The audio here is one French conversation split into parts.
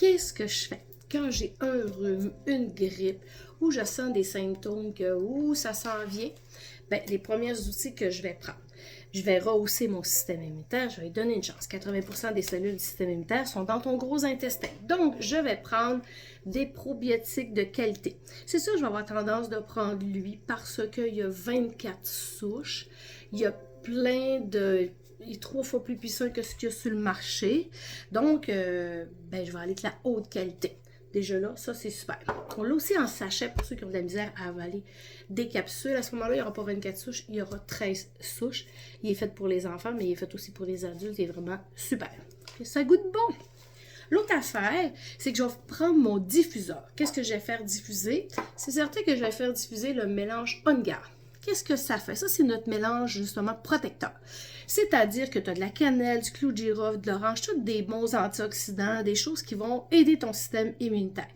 qu'est-ce que je fais quand j'ai un rhume, une grippe, ou je sens des symptômes que ça s'en vient? Bien, les premiers outils que je vais prendre. Je vais rehausser mon système immunitaire, je vais lui donner une chance. 80% des cellules du système immunitaire sont dans ton gros intestin. Donc, je vais prendre des probiotiques de qualité. C'est sûr, je vais avoir tendance de prendre lui parce qu'il y a 24 souches. Il y a plein de... Il est 3 fois plus puissant que ce qu'il y a sur le marché. Donc, je vais aller avec la haute qualité. Déjà là, ça c'est super. On l'a aussi en sachet pour ceux qui ont de la misère à avaler des capsules. À ce moment-là, il n'y aura pas 24 souches, il y aura 13 souches. Il est fait pour les enfants, mais il est fait aussi pour les adultes. Il est vraiment super. Et ça goûte bon. L'autre affaire, c'est que je vais prendre mon diffuseur. Qu'est-ce que je vais faire diffuser? C'est certain que je vais faire diffuser le mélange On Guard. Qu'est-ce que ça fait? Ça, c'est notre mélange, justement, protecteur. C'est-à-dire que tu as de la cannelle, du clou de girofle, de l'orange, tous des bons antioxydants, des choses qui vont aider ton système immunitaire.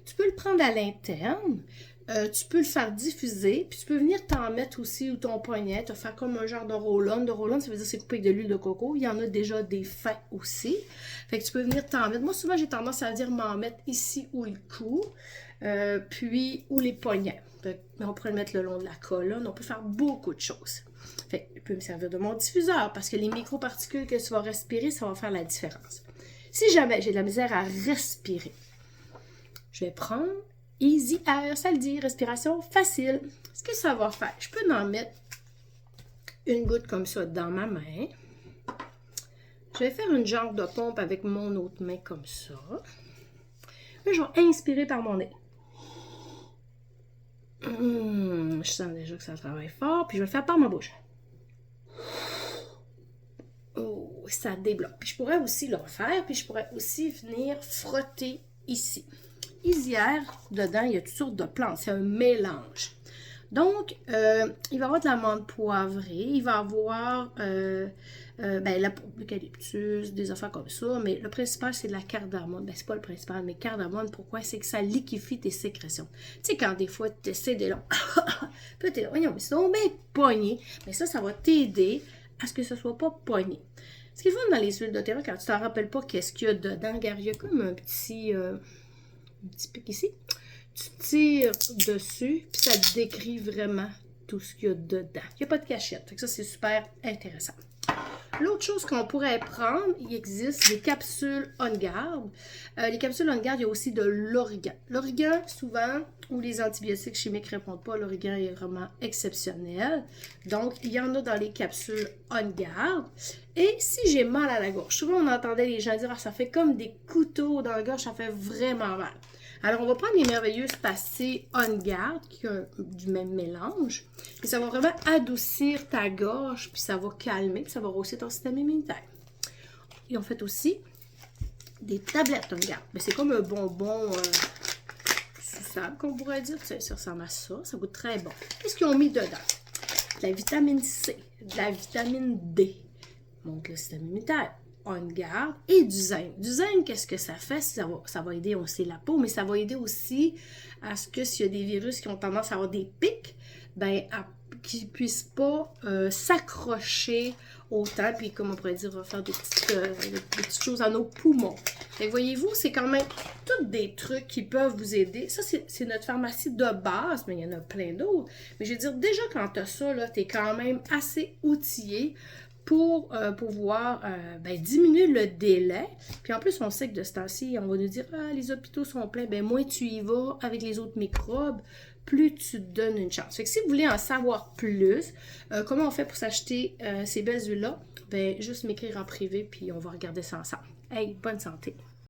Tu peux le prendre à l'interne, tu peux le faire diffuser, puis tu peux venir t'en mettre aussi ou ton poignet, te faire comme un genre de roll-on. De roll-on, ça veut dire c'est coupé avec de l'huile de coco. Il y en a déjà des fins aussi. Fait que tu peux venir t'en mettre. Moi, souvent, j'ai tendance à dire m'en mettre ici ou le cou, puis ou les poignets. Mais on pourrait le mettre le long de la colonne. On peut faire beaucoup de choses. Fait que je peux me servir de mon diffuseur parce que les microparticules que tu vas respirer, ça va faire la différence. Si jamais j'ai de la misère à respirer, je vais prendre Easy Air, ça le dit, respiration facile. Ce que ça va faire, je peux en mettre une goutte comme ça dans ma main. Je vais faire une genre de pompe avec mon autre main comme ça. Là, je vais inspirer par mon nez. Je sens déjà que ça travaille fort, puis je vais le faire par ma bouche. Oh, ça débloque. Puis je pourrais aussi le refaire, puis je pourrais aussi venir frotter ici. Easy Air, dedans, il y a toutes sortes de plantes. C'est un mélange. Donc, il va y avoir de l'amande poivrée, il va y avoir l'eucalyptus, des affaires comme ça, mais le principal, c'est de la cardamome. Ben, c'est pas le principal, mais cardamome, pourquoi? C'est que ça liquéfie tes sécrétions. Tu sais, quand des fois, tu essaies de là, puis t'es là, voyons, mais c'est donc bien pogné. Mais ça va t'aider à ce que ce soit pas pogné. Ce qui est fun dans les huiles de terrain, quand tu t'en rappelles pas qu'est-ce qu'il y a dedans, regarde, il y a comme un petit pic ici. Tu tires dessus, puis ça te décrit vraiment tout ce qu'il y a dedans. Il n'y a pas de cachette. Donc ça, c'est super intéressant. L'autre chose qu'on pourrait prendre, il existe des capsules On Guard. Les capsules On Guard, il y a aussi de l'origan. L'origan, souvent, où les antibiotiques chimiques ne répondent pas, l'origan est vraiment exceptionnel. Donc, il y en a dans les capsules On Guard. Et si j'ai mal à la gorge, souvent on entendait les gens dire « Ah, ça fait comme des couteaux dans la gorge, ça fait vraiment mal ». Alors, on va prendre les merveilleuses pastilles On Guard, qui ont du même mélange. Et ça va vraiment adoucir ta gorge, puis ça va calmer, puis ça va rehausser ton système immunitaire. Ils ont fait aussi des tablettes On Guard. Mais c'est comme un bonbon suçable, qu'on pourrait dire. Ça ressemble à ça. Ça goûte très bon. Qu'est-ce qu'ils ont mis dedans? De la vitamine C, de la vitamine D. Monte le système immunitaire. On Guard et du zinc. Du zinc, qu'est-ce que ça fait? Ça va aider aussi la peau, mais ça va aider aussi à ce que s'il y a des virus qui ont tendance à avoir des pics, qu'ils ne puissent pas s'accrocher autant, puis comme on pourrait dire, faire des petites choses à nos poumons. Et voyez-vous, c'est quand même tous des trucs qui peuvent vous aider. Ça, c'est notre pharmacie de base, mais il y en a plein d'autres. Mais je veux dire, déjà quand tu as ça, tu es quand même assez outillé pour pouvoir diminuer le délai. Puis en plus, on sait que de ce temps-ci, on va nous dire « Ah, les hôpitaux sont pleins. » Ben moins tu y vas avec les autres microbes, plus tu te donnes une chance. Fait que si vous voulez en savoir plus, comment on fait pour s'acheter ces belles huiles-là, ben juste m'écrire en privé, puis on va regarder ça ensemble. Hey, bonne santé!